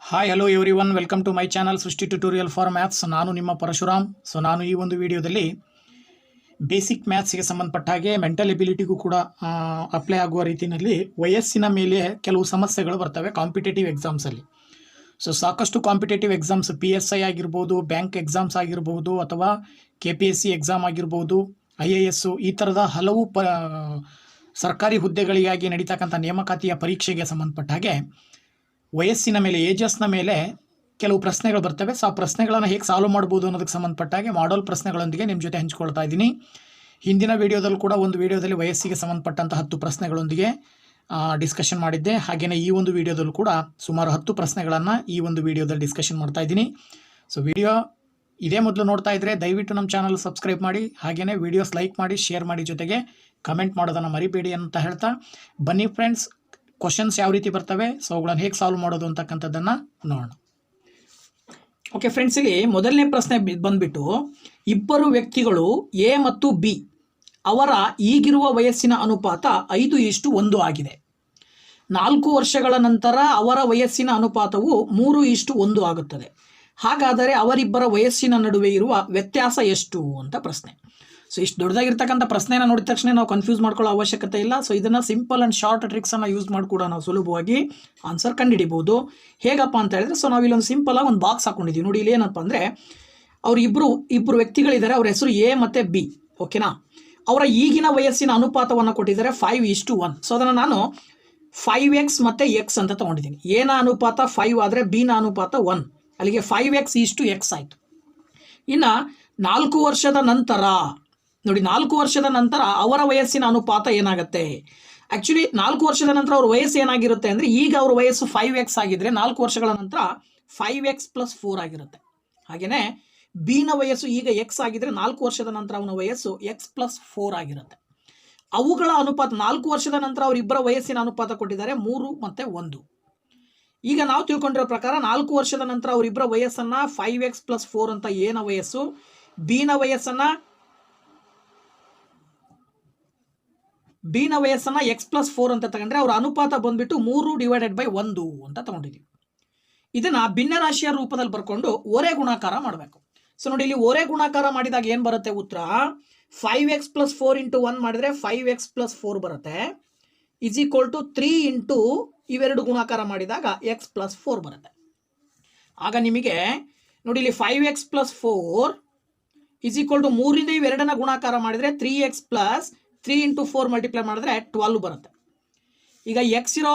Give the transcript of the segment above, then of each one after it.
Hi hello everyone, welcome to my channel Srishti tutorial for maths. ನಾನು ನಿಮ್ಮ ಪರಶುರಾಮ್. ನಾನು ಈ ಒಂದು ವಿಡಿಯೋದಲ್ಲಿ ಬೇಸಿಕ್ ಮ್ಯಾಥ್ಸ್ಗೆ ಸಂಬಂಧಪಟ್ಟ ಹಾಗೆ ಮೆಂಟಲ್ ಎಬಿಲಿಟಿಗೂ ಕೂಡ ಅಪ್ಲೈ ಆಗುವ ರೀತಿಯಲ್ಲಿ ವಯಸ್ಸಿನ ಮೇಲೆ ಕೆಲವು ಸಮಸ್ಯೆಗಳು ಬರ್ತವೆ ಕಾಂಪಿಟೇಟಿವ್ ಎಕ್ಸಾಮ್ಸಲ್ಲಿ. ಸಾಕಷ್ಟು ಕಾಂಪಿಟೇಟಿವ್ ಎಕ್ಸಾಮ್ಸ್ PSI ಆಗಿರ್ಬೋದು, ಬ್ಯಾಂಕ್ ಎಕ್ಸಾಮ್ಸ್ ಆಗಿರ್ಬೋದು, ಅಥವಾ KPSC ಎಕ್ಸಾಮ್ ಆಗಿರ್ಬೋದು, IAS ಈ ಥರದ ಹಲವು ಸರ್ಕಾರಿ ಹುದ್ದೆಗಳಿಗಾಗಿ ನಡೀತಕ್ಕಂಥ ನೇಮಕಾತಿಯ ಪರೀಕ್ಷೆಗೆ ಸಂಬಂಧಪಟ್ಟ ಹಾಗೆ ವಯಸ್ಸಿನ ಮೇಲೆ, ಏಜಸ್ನ ಮೇಲೆ ಕೆಲವು ಪ್ರಶ್ನೆಗಳು ಬರ್ತವೆ. ಆ ಪ್ರಶ್ನೆಗಳನ್ನು ಹೇಗೆ ಸಾಲ್ವ್ ಮಾಡ್ಬೋದು ಅನ್ನೋದಕ್ಕೆ ಸಂಬಂಧಪಟ್ಟ ಹಾಗೆ ಮಾಡಲ್ ಪ್ರಶ್ನೆಗಳೊಂದಿಗೆ ನಿಮ್ಮ ಜೊತೆ ಹಂಚ್ಕೊಳ್ತಾ ಇದ್ದೀನಿ. ಹಿಂದಿನ ವಿಡಿಯೋದಲ್ಲಿ ಕೂಡ ಒಂದು ವಿಡಿಯೋದಲ್ಲಿ ವಯಸ್ಸಿಗೆ ಸಂಬಂಧಪಟ್ಟಂಥ 10 ಪ್ರಶ್ನೆಗಳೊಂದಿಗೆ ಡಿಸ್ಕಷನ್ ಮಾಡಿದ್ದೆ. ಹಾಗೆಯೇ ಈ ಒಂದು ವಿಡಿಯೋದಲ್ಲೂ ಕೂಡ ಸುಮಾರು 10 ಪ್ರಶ್ನೆಗಳನ್ನು ಈ ಒಂದು ವಿಡಿಯೋದಲ್ಲಿ ಡಿಸ್ಕಷನ್ ಮಾಡ್ತಾ ಇದ್ದೀನಿ. ವಿಡಿಯೋ ಇದೇ ಮೊದಲು ನೋಡ್ತಾ ಇದ್ದರೆ ದಯವಿಟ್ಟು ನಮ್ಮ ಚಾನಲ್ ಸಬ್ಸ್ಕ್ರೈಬ್ ಮಾಡಿ, ಹಾಗೆಯೇ ವಿಡಿಯೋಸ್ ಲೈಕ್ ಮಾಡಿ, ಶೇರ್ ಮಾಡಿ, ಜೊತೆಗೆ ಕಮೆಂಟ್ ಮಾಡೋದನ್ನು ಮರಿಬೇಡಿ ಅಂತ ಹೇಳ್ತಾ ಬನ್ನಿ ಫ್ರೆಂಡ್ಸ್, ಕ್ವಶನ್ಸ್ ಯಾವ ರೀತಿ ಬರ್ತವೆ, ಅವುಗಳನ್ನು ಹೇಗೆ ಸಾಲ್ವ್ ಮಾಡೋದು ಅಂತಕ್ಕಂಥದ್ದನ್ನು ನೋಡೋಣ. ಓಕೆ ಫ್ರೆಂಡ್ಸ್, ಇಲ್ಲಿ ಮೊದಲನೇ ಪ್ರಶ್ನೆ ಬಂದ್ಬಿಟ್ಟು, ಇಬ್ಬರು ವ್ಯಕ್ತಿಗಳು A ಮತ್ತು B ಅವರ ಈಗಿರುವ ವಯಸ್ಸಿನ ಅನುಪಾತ 5:1 ಆಗಿದೆ. 4 ವರ್ಷಗಳ ನಂತರ ಅವರ ವಯಸ್ಸಿನ ಅನುಪಾತವು 3:1 ಆಗುತ್ತದೆ. ಹಾಗಾದರೆ ಅವರಿಬ್ಬರ ವಯಸ್ಸಿನ ನಡುವೆ ಇರುವ ವ್ಯತ್ಯಾಸ ಎಷ್ಟು ಅಂತ ಪ್ರಶ್ನೆ. ಇಷ್ಟು ದೊಡ್ಡದಾಗಿರ್ತಕ್ಕಂಥ ಪ್ರಶ್ನೆನ ನೋಡಿದ ತಕ್ಷಣ ನಾವು ಕನ್ಫ್ಯೂಸ್ ಮಾಡ್ಕೊಳ್ಳೋ ಅವಶ್ಯಕತೆ ಇಲ್ಲ. ಇದನ್ನು ಸಿಂಪಲ್ ಆ್ಯಂಡ್ ಶಾರ್ಟ್ ಟ್ರಿಕ್ಸನ್ನು ಯೂಸ್ ಮಾಡಿ ಕೂಡ ನಾವು ಸುಲಭವಾಗಿ ಆನ್ಸರ್ ಕಂಡುಹಿಡಿಬೋದು. ಹೇಗಪ್ಪ ಅಂತ ಹೇಳಿದ್ರೆ, ನಾವು ಇಲ್ಲೊಂದು ಸಿಂಪಲಾಗಿ ಒಂದು ಬಾಕ್ಸ್ ಹಾಕೊಂಡಿದ್ದೀವಿ ನೋಡಿ. ಇಲ್ಲಿ ಏನಪ್ಪ ಅಂದರೆ, ಅವರು ಇಬ್ಬರು ವ್ಯಕ್ತಿಗಳಿದ್ದಾರೆ, ಅವ್ರ ಹೆಸರು A ಮತ್ತು B. ಓಕೆನಾ? ಅವರ ಈಗಿನ ವಯಸ್ಸಿನ ಅನುಪಾತವನ್ನು ಕೊಟ್ಟಿದ್ದಾರೆ 5:1. ಅದನ್ನು ನಾನು 5x ಮತ್ತು x ಅಂತ ತೊಗೊಂಡಿದ್ದೀನಿ. A ನ ಅನುಪಾತ 5 ಆದರೆ B ನ ಅನುಪಾತ 1, ಅಲ್ಲಿಗೆ 5x:x ಆಯಿತು. ಇನ್ನು 4 ವರ್ಷದ ನಂತರ ನೋಡಿ, 4 ವರ್ಷದ ನಂತರ ಅವರ ವಯಸ್ಸಿನ ಅನುಪಾತ ಏನಾಗುತ್ತೆ? ಆ್ಯಕ್ಚುಲಿ 4 ವರ್ಷದ ನಂತರ ಅವ್ರ ವಯಸ್ಸು ಏನಾಗಿರುತ್ತೆ ಅಂದರೆ, ಈಗ ಅವ್ರ ವಯಸ್ಸು 5x ಆಗಿದ್ರೆ 4 ವರ್ಷಗಳ ನಂತರ 5x+4 ಆಗಿರುತ್ತೆ. ಹಾಗೆಯೇ B ನ ವಯಸ್ಸು ಈಗ x ಆಗಿದ್ರೆ 4 ವರ್ಷದ ನಂತರ ಅವನ ವಯಸ್ಸು x+4 ಆಗಿರುತ್ತೆ. ಅವುಗಳ ಅನುಪಾತ 4 ವರ್ಷದ ನಂತರ ಅವರಿಬ್ಬರ ವಯಸ್ಸಿನ ಅನುಪಾತ ಕೊಟ್ಟಿದ್ದಾರೆ 3 ಮತ್ತು 1. ಈಗ ನಾವು ತಿಳ್ಕೊಂಡಿರೋ ಪ್ರಕಾರ 4 ವರ್ಷದ ನಂತರ ಅವರಿಬ್ಬರ ವಯಸ್ಸನ್ನು 5x+4 ಅಂತ A ನ ವಯಸ್ಸು, B ನ ವಯಸ್ಸನ್ನು x+4 ಅಂತ ತಗೊಂಡ್ರೆ ಅವರ ಅನುಪಾತ ಬಂದ್ಬಿಟ್ಟು 3/1 ಅಂತ ತಗೊಂಡಿದ್ದೀವಿ. ಇದನ್ನ ಭಿನ್ನರಾಶಿಯ ರೂಪದಲ್ಲಿ ಬರ್ಕೊಂಡು ಓರೆ ಗುಣಾಕಾರ ಮಾಡಬೇಕು. ನೋಡಿ, ಇಲ್ಲಿ ಓರೆ ಗುಣಾಕಾರ ಮಾಡಿದಾಗ ಏನು ಬರುತ್ತೆ ಉತ್ತರ? 5x+4 × 1 ಮಾಡಿದ್ರೆ 5x+4 ಬರುತ್ತೆ, = 3 × ಇವೆರಡು ಗುಣಾಕಾರ ಮಾಡಿದಾಗ x+4 ಬರುತ್ತೆ. ಆಗ ನಿಮಗೆ ನೋಡಿ, ಇಲ್ಲಿ 5x+4 = 3ರಿಂದ ಇವೆರಡನ್ನ ಗುಣಾಕಾರ ಮಾಡಿದರೆ 3x + 3 × 4 ಮಲ್ಟಿಪ್ಲೈ ಮಾಡಿದ್ರೆ 12 ಬರುತ್ತೆ. ಈಗ x ಇರೋ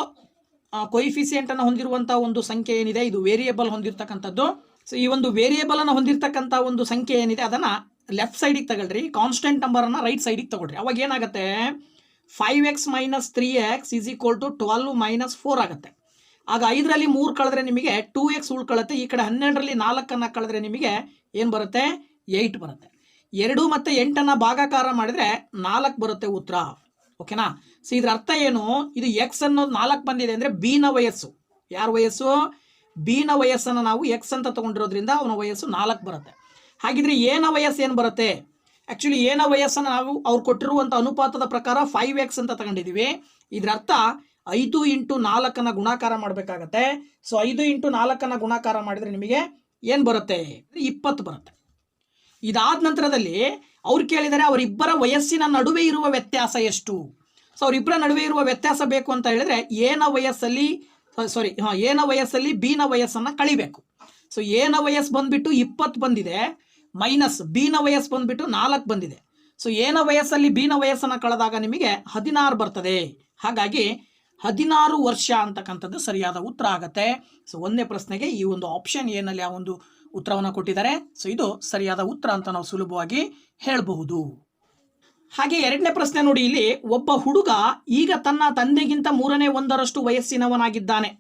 ಕೊಯಿಫಿಸಿಯೆಂಟನ್ನು ಹೊಂದಿರುವಂಥ ಒಂದು ಸಂಖ್ಯೆ ಏನಿದೆ, ಇದು ವೇರಿಯೇಬಲ್ ಹೊಂದಿರತಕ್ಕಂಥದ್ದು. ಈ ಒಂದು ವೇರಿಯೇಬಲನ್ನು ಹೊಂದಿರತಕ್ಕಂಥ ಒಂದು ಸಂಖ್ಯೆ ಏನಿದೆ ಅದನ್ನು ಲೆಫ್ಟ್ ಸೈಡಿಗೆ ತಗೊಳ್ರಿ, ಕಾನ್ಸ್ಟೆಂಟ್ ನಂಬರನ್ನು ರೈಟ್ ಸೈಡಿಗೆ ತಗೊಳ್ರಿ. ಅವಾಗ ಏನಾಗುತ್ತೆ? 5x - 3x = 12 - 4 ಆಗುತ್ತೆ. ಆಗ 5ರಲ್ಲಿ 3 ಕಳೆದ್ರೆ ನಿಮಗೆ 2x ಉಳ್ಕೊಳ್ಳುತ್ತೆ. ಈ ಕಡೆ 12ರಲ್ಲಿ 4ಅನ್ನು ಕಳೆದ್ರೆ ನಿಮಗೆ ಏನು ಬರುತ್ತೆ? 8 ಬರುತ್ತೆ. 2 ಮತ್ತು 8ಅನ್ನು ಭಾಗಾಕಾರ ಮಾಡಿದರೆ 4 ಬರುತ್ತೆ ಉತ್ತರ. ಓಕೆನಾ? ಇದರ ಅರ್ಥ ಏನು? ಇದು x ಅನ್ನೋದು 4 ಬಂದಿದೆ ಅಂದರೆ B ನ ವಯಸ್ಸು, ಯಾರ ವಯಸ್ಸು? B ನ ವಯಸ್ಸನ್ನು ನಾವು x ಅಂತ ತಗೊಂಡಿರೋದ್ರಿಂದ ಅವನ ವಯಸ್ಸು 4 ಬರುತ್ತೆ. ಹಾಗಿದ್ರೆ A ನ ವಯಸ್ಸು ಏನು ಬರುತ್ತೆ? ಆ್ಯಕ್ಚುಲಿ A ನ ವಯಸ್ಸನ್ನು ನಾವು ಅವ್ರು ಕೊಟ್ಟಿರುವಂಥ ಅನುಪಾತದ ಪ್ರಕಾರ 5x ಅಂತ ತಗೊಂಡಿದ್ದೀವಿ. ಇದರ ಅರ್ಥ 5 × 4ಅನ್ನು ಗುಣಾಕಾರ ಮಾಡಬೇಕಾಗತ್ತೆ. 5 × 4ಅನ್ನು ಗುಣಾಕಾರ ಮಾಡಿದರೆ ನಿಮಗೆ ಏನು ಬರುತ್ತೆ? 20 ಬರುತ್ತೆ. ಇದಾದ ನಂತರದಲ್ಲಿ ಅವ್ರು ಕೇಳಿದರೆ ಅವರಿಬ್ಬರ ವಯಸ್ಸಿನ ನಡುವೆ ಇರುವ ವ್ಯತ್ಯಾಸ ಎಷ್ಟು? ಅವರಿಬ್ಬರ ನಡುವೆ ಇರುವ ವ್ಯತ್ಯಾಸ ಬೇಕು ಅಂತ ಹೇಳಿದ್ರೆ A ನ ವಯಸ್ಸಲ್ಲಿ B ನ ವಯಸ್ಸನ್ನು ಕಳಿಬೇಕು. A ನ ವಯಸ್ಸು ಬಂದ್ಬಿಟ್ಟು 20 ಬಂದಿದೆ, ಮೈನಸ್ B ನ ವಯಸ್ಸು ಬಂದ್ಬಿಟ್ಟು 4 ಬಂದಿದೆ. A ನ ವಯಸ್ಸಲ್ಲಿ B ನ ವಯಸ್ಸನ್ನು ಕಳೆದಾಗ ನಿಮಗೆ 16 ಬರ್ತದೆ. ಹಾಗಾಗಿ 16 ವರ್ಷ ಅಂತಕ್ಕಂಥದ್ದು ಸರಿಯಾದ ಉತ್ತರ ಆಗುತ್ತೆ. ಒಂದನೇ ಪ್ರಶ್ನೆಗೆ ಈ ಒಂದು ಆಪ್ಷನ್ ಏನಲ್ಲಿ ಆ ಒಂದು ಉತ್ತರವನ್ನು ಕೊಟ್ಟಿದ್ದಾರೆ. ಇದು ಸರಿಯಾದ ಉತ್ತರ ಅಂತ ನಾವು ಸುಲಭವಾಗಿ ಹೇಳಬಹುದು. ಹಾಗೆ ಎರಡನೇ ಪ್ರಶ್ನೆ ನೋಡಿ, ಇಲ್ಲಿ ಒಬ್ಬ ಹುಡುಗ ಈಗ ತನ್ನ ತಂದೆಗಿಂತ 1/3 ವಯಸ್ಸಿನವನಾಗಿದ್ದಾನೆ.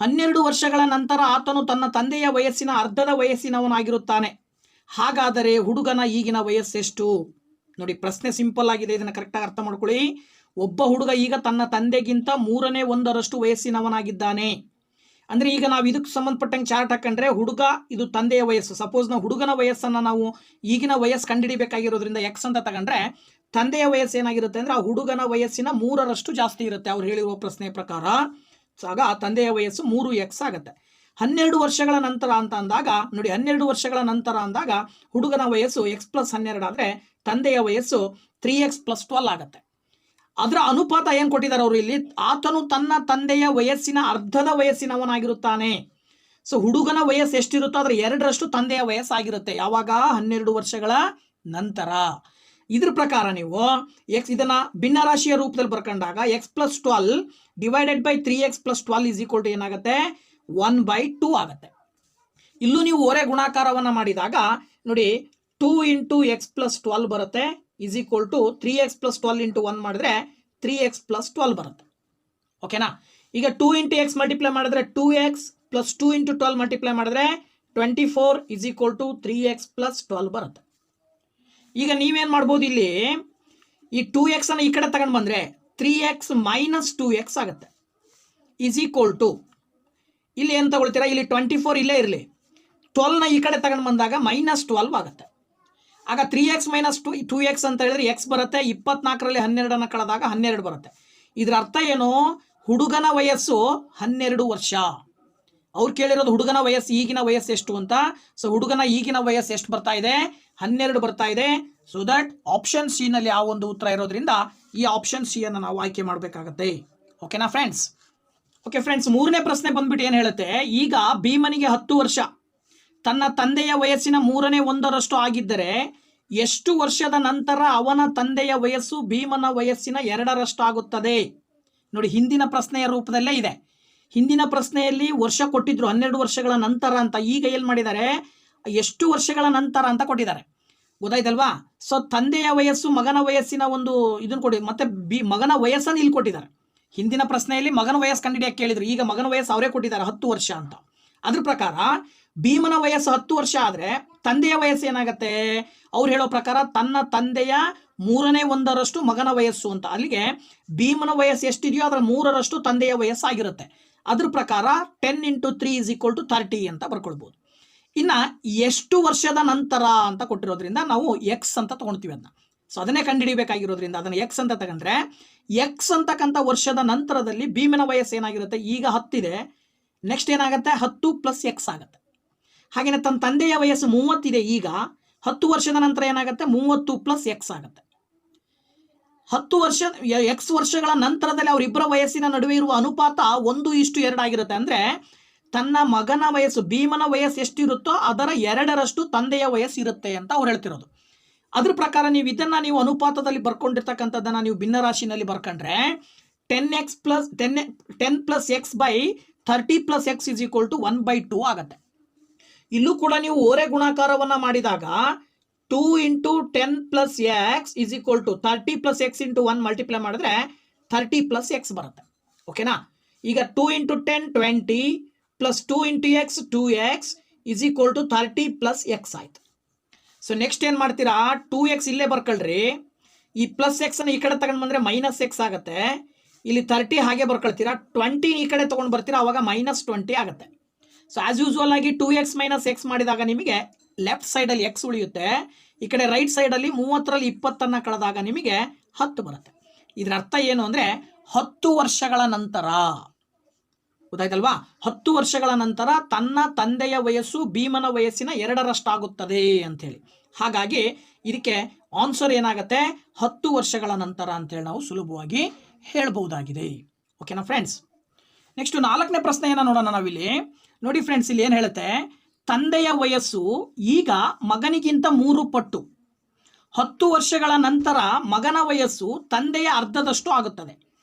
12 ವರ್ಷಗಳ ನಂತರ ಆತನು ತನ್ನ ತಂದೆಯ ವಯಸ್ಸಿನ ಅರ್ಧದ ವಯಸ್ಸಿನವನಾಗಿರುತ್ತಾನೆ. ಹಾಗಾದರೆ ಹುಡುಗನ ಈಗಿನ ವಯಸ್ಸೆಷ್ಟು? ನೋಡಿ, ಪ್ರಶ್ನೆ ಸಿಂಪಲ್ ಆಗಿದೆ, ಇದನ್ನು ಕರೆಕ್ಟಾಗಿ ಅರ್ಥ ಮಾಡ್ಕೊಳ್ಳಿ. ಒಬ್ಬ ಹುಡುಗ ಈಗ ತನ್ನ ತಂದೆಗಿಂತ 1/3 ವಯಸ್ಸಿನವನಾಗಿದ್ದಾನೆ ಅಂದರೆ, ಈಗ ನಾವು ಇದಕ್ಕೆ ಸಂಬಂಧಪಟ್ಟಂಗೆ ಚಾರ್ಟ್ ಹಾಕೊಂಡ್ರೆ ಹುಡುಗ ಇದು ತಂದೆಯ ವಯಸ್ಸು. ಸಪೋಸ್ ನಾವು ಹುಡುಗನ ವಯಸ್ಸನ್ನು ನಾವು ಈಗಿನ ವಯಸ್ಸು ಕಂಡುಹಿಡಿಬೇಕಾಗಿರೋದ್ರಿಂದ x ಅಂತ ತಗೊಂಡ್ರೆ ತಂದೆಯ ವಯಸ್ಸು ಏನಾಗಿರುತ್ತೆ ಅಂದರೆ ಆ ಹುಡುಗನ ವಯಸ್ಸಿನ 3ರಷ್ಟು ಜಾಸ್ತಿ ಇರುತ್ತೆ ಅವ್ರು ಹೇಳಿರುವ ಪ್ರಶ್ನೆ ಪ್ರಕಾರ. ಆಗ ತಂದೆಯ ವಯಸ್ಸು 3x ಆಗುತ್ತೆ. 12 ವರ್ಷಗಳ ನಂತರ ಅಂತ ಅಂದಾಗ ನೋಡಿ, 12 ವರ್ಷಗಳ ನಂತರ ಅಂದಾಗ ಹುಡುಗನ ವಯಸ್ಸು x+12 ಆದರೆ ತಂದೆಯ ವಯಸ್ಸು 3x+12 ಆಗುತ್ತೆ. ಅದರ ಅನುಪಾತ ಏನು ಕೊಟ್ಟಿದ್ದಾರೆ ಅವರು ಇಲ್ಲಿ, ಆತನು ತನ್ನ ತಂದೆಯ ವಯಸ್ಸಿನ ಅರ್ಧದ ವಯಸ್ಸಿನವನಾಗಿರುತ್ತಾನೆ. ಸೊ ಹುಡುಗನ ವಯಸ್ಸು ಎಷ್ಟಿರುತ್ತೋ ಅದರ 2ರಷ್ಟು ತಂದೆಯ ವಯಸ್ಸಾಗಿರುತ್ತೆ. ಯಾವಾಗ? 12 ವರ್ಷಗಳ ನಂತರ. ಇದ್ರ ಪ್ರಕಾರ ನೀವು ಇದನ್ನ ಭಿನ್ನರಾಶಿಯ ರೂಪದಲ್ಲಿ ಬರ್ಕೊಂಡಾಗ x+12 ಡಿವೈಡೆಡ್ ಬೈ 3x+12 ಏನಾಗುತ್ತೆ? 1/2 ಆಗುತ್ತೆ. ಇಲ್ಲೂ ನೀವು ಓರೆ ಗುಣಾಕಾರವನ್ನು ಮಾಡಿದಾಗ ನೋಡಿ 2 × x+12 ಬರುತ್ತೆ = 3x+12 × 1 ಮಾಡಿದ್ರೆ 3x+12 ಬರುತ್ತೆ. ಓಕೆನಾ? ಈಗ 2 × x ಮಲ್ಟಿಪ್ಲೈ ಮಾಡಿದ್ರೆ 2x + 2 × 12 ಮಲ್ಟಿಪ್ಲೈ ಮಾಡಿದ್ರೆ 24 = 3x+12 ಬರುತ್ತೆ. ಈಗ ನೀವೇನು ಮಾಡ್ಬೋದು, ಇಲ್ಲಿ ಈ 2x ಅನ್ನು ಈ ಕಡೆ ತಗೊಂಡು ಬಂದರೆ 3x - 2x ಆಗುತ್ತೆ = ಇಲ್ಲಿ ಏನು ತಗೊಳ್ತೀರಾ, ಇಲ್ಲಿ 24 ಇಲ್ಲೇ ಇರಲಿ, 12ನ ಈ ಕಡೆ ತಗೊಂಡು ಬಂದಾಗ -12 ಆಗುತ್ತೆ. ಆಗ 3x - 2x ಅಂತ ಹೇಳಿದ್ರೆ x ಬರುತ್ತೆ, 24ರಲ್ಲಿ 12ಅನ್ನು ಕಳೆದಾಗ 12 ಬರುತ್ತೆ. ಇದರ ಅರ್ಥ ಏನು? ಹುಡುಗನ ವಯಸ್ಸು 12 ವರ್ಷ. ಅವ್ರು ಕೇಳಿರೋದು ಹುಡುಗನ ವಯಸ್ಸು ಈಗಿನ ವಯಸ್ಸು ಎಷ್ಟು ಅಂತ. ಸೊ ಹುಡುಗನ ಈಗಿನ ವಯಸ್ಸು ಎಷ್ಟು ಬರ್ತಾ ಇದೆ? 12 ಬರ್ತಾ ಇದೆ. ಸೊ ದಟ್ ಆಪ್ಷನ್ ಸಿ ನಲ್ಲಿ ಆ ಒಂದು ಉತ್ತರ ಇರೋದ್ರಿಂದ ಈ ಆಪ್ಷನ್ ಸಿ ಅನ್ನು ನಾವು ಆಯ್ಕೆ ಮಾಡಬೇಕಾಗತ್ತೆ. ಓಕೆನಾ ಫ್ರೆಂಡ್ಸ್? ಓಕೆ ಫ್ರೆಂಡ್ಸ್, ಮೂರನೇ ಪ್ರಶ್ನೆ ಬಂದ್ಬಿಟ್ಟು ಏನು ಹೇಳುತ್ತೆ, ಈಗ ಭೀಮನಿಗೆ 10 ವರ್ಷ, ತನ್ನ ತಂದೆಯ ವಯಸ್ಸಿನ 1/3 ಆಗಿದ್ದರೆ ಎಷ್ಟು ವರ್ಷದ ನಂತರ ಅವನ ತಂದೆಯ ವಯಸ್ಸು ಭೀಮನ ವಯಸ್ಸಿನ 2ರಷ್ಟು ಆಗುತ್ತದೆ? ನೋಡಿ, ಹಿಂದಿನ ಪ್ರಶ್ನೆಯ ರೂಪದಲ್ಲೇ ಇದೆ. ಹಿಂದಿನ ಪ್ರಶ್ನೆಯಲ್ಲಿ ವರ್ಷ ಕೊಟ್ಟಿದ್ರು 12 ವರ್ಷಗಳ ನಂತರ ಅಂತ. ಈಗ ಏನು ಮಾಡಿದ್ದಾರೆ, ಎಷ್ಟು ವರ್ಷಗಳ ನಂತರ ಅಂತ ಕೊಟ್ಟಿದ್ದಾರೆ. ಗೊತ್ತಾಯ್ತಲ್ವಾ? ಸೊ ತಂದೆಯ ವಯಸ್ಸು ಮಗನ ವಯಸ್ಸಿನ ಒಂದು ಇದನ್ನು ಕೊಡಿ, ಮತ್ತೆ ಮಗನ ವಯಸ್ಸನ್ನು ಇಲ್ಲಿ ಕೊಟ್ಟಿದ್ದಾರೆ. ಹಿಂದಿನ ಪ್ರಶ್ನೆಯಲ್ಲಿ ಮಗನ ವಯಸ್ಸು ಕಂಡುಹಿಡಿಯಕ್ಕೆ ಕೇಳಿದ್ರು, ಈಗ ಮಗನ ವಯಸ್ಸು ಅವರೇ ಕೊಟ್ಟಿದ್ದಾರೆ 10 ವರ್ಷ ಅಂತ. ಅದ್ರ ಪ್ರಕಾರ ಭೀಮನ ವಯಸ್ಸು 10 ವರ್ಷ ಆದರೆ ತಂದೆಯ ವಯಸ್ಸು ಏನಾಗುತ್ತೆ? ಅವ್ರು ಹೇಳೋ ಪ್ರಕಾರ ತನ್ನ ತಂದೆಯ 1/3 ಮಗನ ವಯಸ್ಸು ಅಂತ. ಅಲ್ಲಿಗೆ ಭೀಮನ ವಯಸ್ಸು ಎಷ್ಟಿದೆಯೋ ಅದರ 3ರಷ್ಟು ತಂದೆಯ ವಯಸ್ಸಾಗಿರುತ್ತೆ. ಅದ್ರ ಪ್ರಕಾರ 10 × 3 = 30 ಅಂತ ಬರ್ಕೊಳ್ಬೋದು. ಇನ್ನು ಎಷ್ಟು ವರ್ಷದ ನಂತರ ಅಂತ ಕೊಟ್ಟಿರೋದ್ರಿಂದ ನಾವು ಎಕ್ಸ್ ಅಂತ ತಗೊಳ್ತೀವಿ ಅದನ್ನ. ಸೊ ಅದನ್ನೇ ಕಂಡುಹಿಡಿಯಬೇಕಾಗಿರೋದ್ರಿಂದ ಅದನ್ನು ಎಕ್ಸ್ ಅಂತ ತಗೊಂಡ್ರೆ, ಎಕ್ಸ್ ಅಂತಕ್ಕಂಥ ವರ್ಷದ ನಂತರದಲ್ಲಿ ಭೀಮನ ವಯಸ್ಸು ಏನಾಗಿರುತ್ತೆ? ಈಗ 10 ಇದೆ, ನೆಕ್ಸ್ಟ್ ಏನಾಗುತ್ತೆ? 10 + x ಆಗುತ್ತೆ. ಹಾಗೆಯೇ ತನ್ನ ತಂದೆಯ ವಯಸ್ಸು 30 ಇದೆ, ಈಗ 10 ವರ್ಷದ ನಂತರ ಏನಾಗುತ್ತೆ? 30 + x ಆಗುತ್ತೆ. 10 ವರ್ಷ x ವರ್ಷಗಳ ನಂತರದಲ್ಲಿ ಅವರಿಬ್ಬರ ವಯಸ್ಸಿನ ನಡುವೆ ಇರುವ ಅನುಪಾತ 1:2 ಆಗಿರುತ್ತೆ. ಅಂದರೆ ತನ್ನ ಮಗನ ವಯಸ್ಸು ಭೀಮನ ವಯಸ್ಸು ಎಷ್ಟಿರುತ್ತೋ ಅದರ 2ರಷ್ಟು ತಂದೆಯ ವಯಸ್ಸು ಇರುತ್ತೆ ಅಂತ ಅವ್ರು ಹೇಳ್ತಿರೋದು. ಅದ್ರ ಪ್ರಕಾರ ನೀವು ಅನುಪಾತದಲ್ಲಿ ಬರ್ಕೊಂಡಿರ್ತಕ್ಕಂಥದ್ದನ್ನು ನೀವು ಭಿನ್ನರಾಶಿನಲ್ಲಿ ಬರ್ಕೊಂಡ್ರೆ 10 + x / 30 + x = 1/2 ಆಗುತ್ತೆ. ಇಲ್ಲೂ ಕೂಡ ನೀವು ಓರೆ ಗುಣಾಕಾರವನ್ನು ಮಾಡಿದಾಗ 2 × 10 + x = 30 + x × 1 ಮಲ್ಟಿಪ್ಲೈ ಮಾಡಿದ್ರೆ 30 + x ಬರುತ್ತೆ. ಓಕೆನಾ? ಈಗ 2 × 10 20 + 2 × x 2x = 30 + x ಆಯ್ತು. ಸೊ ನೆಕ್ಸ್ಟ್ ಏನು ಮಾಡ್ತೀರಾ? 2x ಇಲ್ಲೇ ಬರ್ಕೊಳ್ರಿ, ಈ +x ಅನ್ನು ಈ ಕಡೆ ತಗೊಂಡು ಬಂದರೆ -x ಆಗುತ್ತೆ. ಇಲ್ಲಿ 30 ಹಾಗೆ ಬರ್ಕೊಳ್ತೀರಾ, 20 ಈ ಕಡೆ ತೊಗೊಂಡು ಬರ್ತೀರಾ, ಅವಾಗ -20 ಆಗುತ್ತೆ. ಸೊ ಆಸ್ ಯೂಸ್ವಲ್ ಆಗಿ 2x - x ಮಾಡಿದಾಗ ನಿಮಗೆ ಲೆಫ್ಟ್ ಸೈಡಲ್ಲಿ x ಉಳಿಯುತ್ತೆ, ಈ ಕಡೆ ರೈಟ್ ಸೈಡಲ್ಲಿ 30ರಲ್ಲಿ 20ಅನ್ನು ಕಳೆದಾಗ ನಿಮಗೆ 10 ಬರುತ್ತೆ. ಇದರ ಅರ್ಥ ಏನು ಅಂದರೆ 10 ವರ್ಷಗಳ ನಂತರ, ಗೊತ್ತಾಯ್ತಲ್ವಾ? 10 ವರ್ಷಗಳ ನಂತರ ತನ್ನ ತಂದೆಯ ವಯಸ್ಸು ಭೀಮನ ವಯಸ್ಸಿನ 2ರಷ್ಟು ಆಗುತ್ತದೆ ಅಂಥೇಳಿ. ಹಾಗಾಗಿ ಇದಕ್ಕೆ ಆನ್ಸರ್ ಏನಾಗುತ್ತೆ? 10 ವರ್ಷಗಳ ನಂತರ ಅಂತೇಳಿ ನಾವು ಸುಲಭವಾಗಿ ಹೇಳ್ಬಹುದಾಗಿದೆ. ಓಕೆನಾ ಫ್ರೆಂಡ್ಸ್? ನೆಕ್ಸ್ಟ್ 4ನೇ ಪ್ರಶ್ನೆಯನ್ನು ನೋಡೋಣ ನಾವಿಲ್ಲಿ. ನೋಡಿ ಫ್ರೆಂಡ್ಸ್, ಇಲ್ಲಿ ಏನು ಹೇಳುತ್ತೆ, ತಂದೆಯ ವಯಸ್ಸು ಈಗ ಮಗನಿಗಿಂತ 3 ಪಟ್ಟು, 10 ವರ್ಷಗಳ ನಂತರ ಮಗನ ವಯಸ್ಸು ತಂದೆಯ ಅರ್ಧದಷ್ಟು ಆಗುತ್ತದೆ.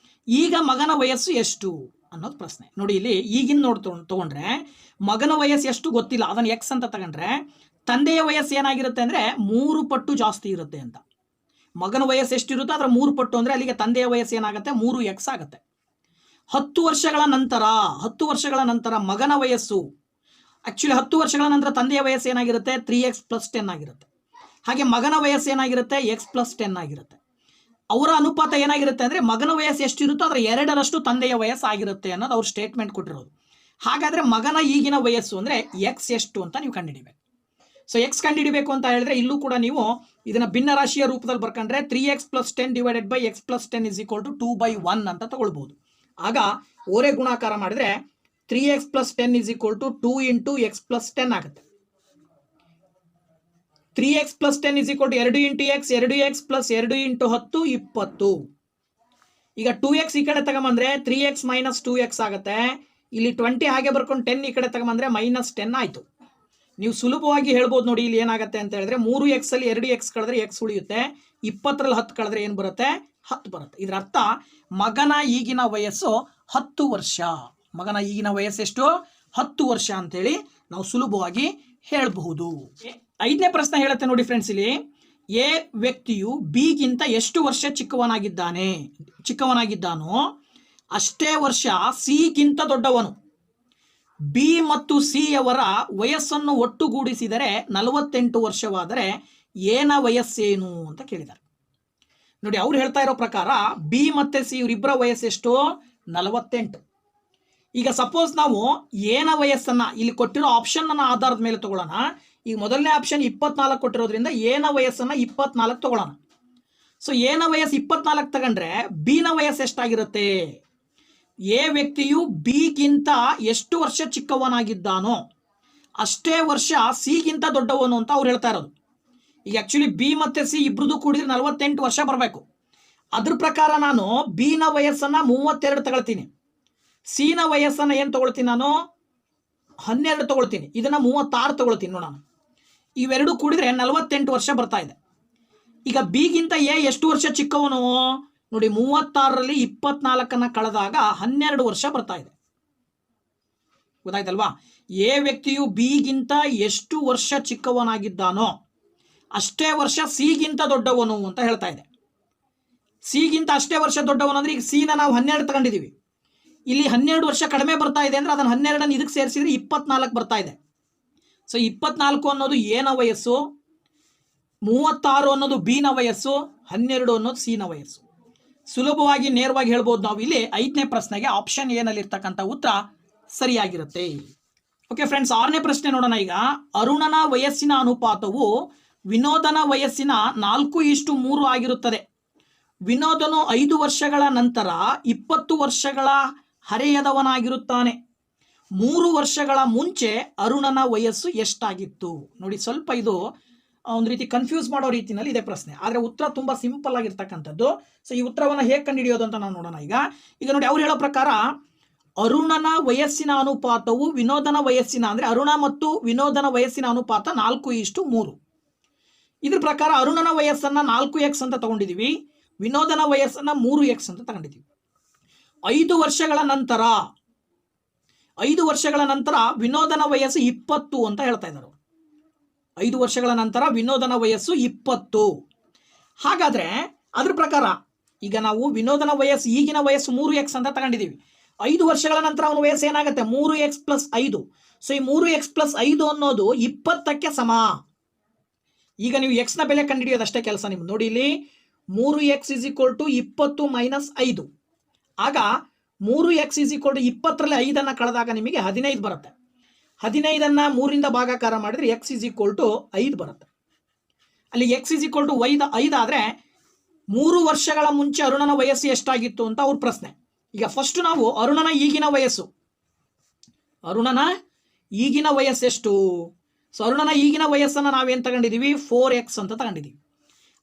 ಈಗ ಮಗನ ವಯಸ್ಸು ಎಷ್ಟು ಅನ್ನೋದು ಪ್ರಶ್ನೆ. ನೋಡಿ, ಇಲ್ಲಿ ಈಗಿನ ತಗೊಂಡ್ರೆ ಮಗನ ವಯಸ್ಸು ಎಷ್ಟು ಗೊತ್ತಿಲ್ಲ, ಅದನ್ನು ಎಕ್ಸ್ ಅಂತ ತಗೊಂಡ್ರೆ ತಂದೆಯ ವಯಸ್ಸು ಏನಾಗಿರುತ್ತೆ ಅಂದರೆ 3 ಪಟ್ಟು ಜಾಸ್ತಿ ಇರುತ್ತೆ ಅಂತ. ಮಗನ ವಯಸ್ಸು ಎಷ್ಟಿರುತ್ತೋ ಅದರ 3 ಪಟ್ಟು ಅಂದರೆ ಅಲ್ಲಿಗೆ ತಂದೆಯ ವಯಸ್ಸು ಏನಾಗುತ್ತೆ? 3x ಆಗುತ್ತೆ. 10 ವರ್ಷಗಳ ನಂತರ ಮಗನ ವಯಸ್ಸು, ಆ್ಯಕ್ಚುಲಿ 10 ವರ್ಷಗಳ ನಂತರ ತಂದೆಯ ವಯಸ್ಸು ಏನಾಗಿರುತ್ತೆ? 3x + 10 ಆಗಿರುತ್ತೆ. ಹಾಗೆ ಮಗನ ವಯಸ್ಸು ಏನಾಗಿರುತ್ತೆ? x + 10 ಆಗಿರುತ್ತೆ. ಅವರ ಅನುಪಾತ ಏನಾಗಿರುತ್ತೆ ಅಂದರೆ ಮಗನ ವಯಸ್ಸು ಎಷ್ಟಿರುತ್ತೋ ಅದರ 2ರಷ್ಟು ತಂದೆಯ ವಯಸ್ಸು ಆಗಿರುತ್ತೆ ಅನ್ನೋದು ಅವ್ರು ಸ್ಟೇಟ್ಮೆಂಟ್ ಕೊಟ್ಟಿರೋದು. ಹಾಗಾದರೆ ಮಗನ ಈಗಿನ ವಯಸ್ಸು ಅಂದರೆ ಎಕ್ಸ್ ಎಷ್ಟು ಅಂತ ನೀವು ಕಂಡುಹಿಡಿಬೇಕು. ಸೊ ಎಕ್ಸ್ ಕಂಡುಹಿಡಿಬೇಕು ಅಂತ ಹೇಳಿದ್ರೆ ಇಲ್ಲೂ ಕೂಡ ನೀವು ಇದನ್ನು ಭಿನ್ನರಾಶಿಯ ರೂಪದಲ್ಲಿ ಬರ್ಕೊಂಡ್ರೆ 3x + 10 ಡಿವೈಡೆಡ್ ಬೈ x + 10 = 2/1 ಅಂತ ತಗೊಳ್ಬೋದು. ಆಗ ಓರೆ ಗುಣಾಕಾರ ಮಾಡಿದರೆ 3x plus 10 is equal to 2 into x plus 10 ಆಗುತ್ತೆ. 3x plus 10 is equal to 2 into x, 2x plus 2 into 10 20. ಈಗ 2x ಈ ಕಡೆ ತಗೊಂಬಂದ್ರೆ 3x ಮೈನಸ್ 2x ಆಗುತ್ತೆ. ಇಲ್ಲಿ 20 ಹಾಗೆ ಬರ್ಕೊಂಡು 10 ಈ ಕಡೆ ತಗೊಂಬಂದ್ರೆ ಮೈನಸ್ 10 ಆಯ್ತು. ನೀವು ಸುಲಭವಾಗಿ ಹೇಳ್ಬೋದು ನೋಡಿ ಇಲ್ಲಿ ಏನಾಗುತ್ತೆ ಅಂತ ಹೇಳಿದ್ರೆ 3x ಅಲ್ಲಿ 2x ಕಳೆದ್ರೆ x ಉಳಿಯುತ್ತೆ, 20ರಲ್ಲಿ 10 ಕಳೆದ್ರೆ ಏನು ಬರುತ್ತೆ? 10 ಬರುತ್ತೆ. ಇದರ ಅರ್ಥ ಮಗನ ಈಗಿನ ವಯಸ್ಸು 10 ವರ್ಷ. ಮಗನ ಈಗಿನ ವಯಸ್ಸೆಷ್ಟು? 10 ವರ್ಷ ಅಂತೇಳಿ ನಾವು ಸುಲಭವಾಗಿ ಹೇಳಬಹುದು. 5ನೇ ಪ್ರಶ್ನೆ ಹೇಳುತ್ತೆ ನೋಡಿ ಫ್ರೆಂಡ್ಸ್, ಇಲ್ಲಿ ಎ ವ್ಯಕ್ತಿಯು ಬಿಗಿಂತ ಎಷ್ಟು ವರ್ಷ ಚಿಕ್ಕವನಾಗಿದ್ದಾನೋ ಅಷ್ಟೇ ವರ್ಷ ಸಿಗಿಂತ ದೊಡ್ಡವನು. ಬಿ ಮತ್ತು ಸಿ ಯವರ ವಯಸ್ಸನ್ನು ಒಟ್ಟುಗೂಡಿಸಿದರೆ 48 ವರ್ಷವಾದರೆ ಎನ ವಯಸ್ಸೇನು ಅಂತ ಕೇಳಿದ್ದಾರೆ. ನೋಡಿ, ಅವ್ರು ಹೇಳ್ತಾ ಇರೋ ಪ್ರಕಾರ ಬಿ ಮತ್ತೆ ಸಿ ಇವರಿಬ್ಬರ ವಯಸ್ಸೆಷ್ಟು? 48. ಈಗ ಸಪೋಸ್ ನಾವು ಎನ ವಯಸ್ಸನ್ನ ಇಲ್ಲಿ ಕೊಟ್ಟಿರೋ ಆಪ್ಷನ್ ಅನ್ನ ಆಧಾರದ ಮೇಲೆ ತಗೊಳ್ಳೋಣ. ಈಗ ಮೊದಲನೇ ಆಪ್ಷನ್ 24 ಕೊಟ್ಟಿರೋದ್ರಿಂದ ಎನ ವಯಸ್ಸನ್ನ 24 ತಗೊಳ್ಳೋಣ. ಸೊ ಎನ ವಯಸ್ಸು 24 ತಗೊಂಡ್ರೆ ಬಿನ ವಯಸ್ಸು ಎಷ್ಟಾಗಿರುತ್ತೆ? ಎ ವ್ಯಕ್ತಿಯು ಬಿಗಿಂತ ಎಷ್ಟು ವರ್ಷ ಚಿಕ್ಕವನಾಗಿದ್ದಾನೋ ಅಷ್ಟೇ ವರ್ಷ ಸಿಗಿಂತ ದೊಡ್ಡವನು ಅಂತ ಅವ್ರು ಹೇಳ್ತಾ ಇರೋದು. ಈಗ ಆಕ್ಚುಲಿ ಬಿ ಮತ್ತೆ ಸಿ ಇಬ್ರದ್ದು ಕೂಡಿದ್ರೆ 48 ವರ್ಷ ಬರಬೇಕು. ಅದ್ರ ಪ್ರಕಾರ ನಾನು ಬಿನ ವಯಸ್ಸನ್ನ 32 ತಗೊಳ್ತೀನಿ, ಸಿನ ವಯಸ್ಸನ್ನ ಏನು ತಗೊಳ್ತೀನಿ? ನಾನು 12 ತಗೊಳ್ತೀನಿ, ಇದನ್ನ 36 ತಗೊಳ್ತೀನಿ. ನೋಡೋಣ, ಇವೆರಡು ಕೂಡಿದ್ರೆ 48 ವರ್ಷ ಬರ್ತಾ ಇದೆ. ಈಗ ಬಿಗಿಂತ ಎ ಎಷ್ಟು ವರ್ಷ ಚಿಕ್ಕವನು? ನೋಡಿ, 36ರಲ್ಲಿ 24 ಕಳೆದಾಗ 12 ವರ್ಷ ಬರ್ತಾ ಇದೆ. ಗೊತ್ತಾಯ್ತಲ್ವಾ? ಎ ವ್ಯಕ್ತಿಯು ಬಿಗಿಂತ ಎಷ್ಟು ವರ್ಷ ಚಿಕ್ಕವನಾಗಿದ್ದಾನೋ ಅಷ್ಟೇ ವರ್ಷ ಸಿಗಿಂತ ದೊಡ್ಡವನು ಅಂತ ಹೇಳ್ತಾ ಇದೆ. ಸಿಗಿಂತ ಅಷ್ಟೇ ವರ್ಷ ದೊಡ್ಡವನು ಅಂದ್ರೆ ಈಗ ಸಿನ ನಾವು 12 ತಗೊಂಡಿದ್ದೀವಿ, ಇಲ್ಲಿ 12 ವರ್ಷ ಕಡಿಮೆ ಬರ್ತಾ ಇದೆ ಅಂದ್ರೆ ಅದನ್ನು 12 ಇದಕ್ಕೆ ಸೇರಿಸಿದ್ರೆ 24 ಬರ್ತಾ ಇದೆ. ಸೊ 24 ಅನ್ನೋದು ಎನ ವಯಸ್ಸು, 36 ಅನ್ನೋದು ಬಿನ ವಯಸ್ಸು, 12 ಅನ್ನೋದು ಸಿನ ವಯಸ್ಸು. ಸುಲಭವಾಗಿ ನೇರವಾಗಿ ಹೇಳ್ಬೋದು ನಾವು ಇಲ್ಲಿ 5ನೇ ಪ್ರಶ್ನೆಗೆ ಆಪ್ಷನ್ ಎನಲ್ಲಿ ಇರ್ತಕ್ಕಂಥ ಉತ್ತರ ಸರಿಯಾಗಿರುತ್ತೆ. ಓಕೆ ಫ್ರೆಂಡ್ಸ್, 6ನೇ ಪ್ರಶ್ನೆ ನೋಡೋಣ. ಈಗ ಅರುಣನ ವಯಸ್ಸಿನ ಅನುಪಾತವು ವಿನೋದನ ವಯಸ್ಸಿನ 4:3 ಆಗಿರುತ್ತದೆ. ವಿನೋದನು 5 ವರ್ಷಗಳ ನಂತರ 20 ವರ್ಷಗಳ ಹರೆಯದವನಾಗಿರುತ್ತಾನೆ. 3 ವರ್ಷಗಳ ಮುಂಚೆ ಅರುಣನ ವಯಸ್ಸು ಎಷ್ಟಾಗಿತ್ತು? ನೋಡಿ, ಸ್ವಲ್ಪ ಇದು ಒಂದು ರೀತಿ ಕನ್ಫ್ಯೂಸ್ ಮಾಡೋ ರೀತಿಯಲ್ಲಿ ಇದೆ ಪ್ರಶ್ನೆ, ಆದರೆ ಉತ್ತರ ತುಂಬಾ ಸಿಂಪಲ್ ಆಗಿರ್ತಕ್ಕಂಥದ್ದು. ಸೊ ಈ ಉತ್ತರವನ್ನು ಹೇಗೆ ಕಂಡುಹಿಡಿಯೋದು ಅಂತ ನಾವು ನೋಡೋಣ. ಈಗ ನೋಡಿ, ಅವ್ರು ಹೇಳೋ ಪ್ರಕಾರ ಅರುಣನ ವಯಸ್ಸಿನ ಅನುಪಾತವು ವಿನೋದನ ವಯಸ್ಸಿನ ಅಂದ್ರೆ ಅರುಣ ಮತ್ತು ವಿನೋದನ ವಯಸ್ಸಿನ ಅನುಪಾತ 4:3. ಇದ್ರ ಪ್ರಕಾರ ಅರುಣನ ವಯಸ್ಸನ್ನ 4x ಅಂತ ತಗೊಂಡಿದೀವಿ, ವಿನೋದನ ವಯಸ್ಸನ್ನ 3x ಅಂತ ತಗೊಂಡಿದೀವಿ. 5 ವರ್ಷಗಳ ನಂತರ ವಿನೋದನ ವಯಸ್ಸು 20 ಅಂತ ಹೇಳ್ತಾ ಇದ್ದಾರೆ. 5 ವರ್ಷಗಳ ನಂತರ ವಿನೋದನ ವಯಸ್ಸು 20. ಹಾಗಾದ್ರೆ ಅದ್ರ ಪ್ರಕಾರ ಈಗ ನಾವು ವಿನೋದನ ವಯಸ್ಸು ಈಗಿನ ವಯಸ್ಸು 3x ಅಂತ ತಗೊಂಡಿದ್ದೀವಿ. 5 ವರ್ಷಗಳ ನಂತರ ಅವನ ವಯಸ್ಸು ಏನಾಗುತ್ತೆ? 3x plus 5. ಸೊ ಈ 3x ಪ್ಲಸ್ 5 ಅನ್ನೋದು 20ಕ್ಕೆ ಸಮ. ಈಗ ನೀವು x ನ ಬೆಲೆ ಕಂಡುಹಿಡಿಯೋದಷ್ಟೇ ಕೆಲಸ ನಿಮ್ದು. ನೋಡಿ, ಇಲ್ಲಿ 3x is equal to 20 minus 5. ಆಗ 3x ಇಸ್ ಈಕ್ವಲ್ ಟು 20ರಲ್ಲಿ 5 ಕಳೆದಾಗ ನಿಮಗೆ 15 ಬರುತ್ತೆ. 15 3ರಿಂದ ಭಾಗಾಕಾರ ಮಾಡಿದ್ರೆ x ಇಸ್ ಈಕ್ವಲ್ ಟು 5 ಬರುತ್ತೆ. ಅಲ್ಲಿ x ಇಸ್ ಈಕ್ವಲ್ ಟು 5 ಆದ್ರೆ 3 ವರ್ಷಗಳ ಮುಂಚೆ ಅರುಣನ ವಯಸ್ಸು ಎಷ್ಟಾಗಿತ್ತು ಅಂತ ಅವ್ರ ಪ್ರಶ್ನೆ. ಈಗ ಫಸ್ಟ್ ನಾವು ಅರುಣನ ಈಗಿನ ವಯಸ್ಸೆಷ್ಟು? ಸೊ ಅರುಣನ ಈಗಿನ ವಯಸ್ಸನ್ನು ನಾವೇನು ತಗೊಂಡಿದ್ದೀವಿ? 4x ಅಂತ ತಗೊಂಡಿದ್ದೀವಿ.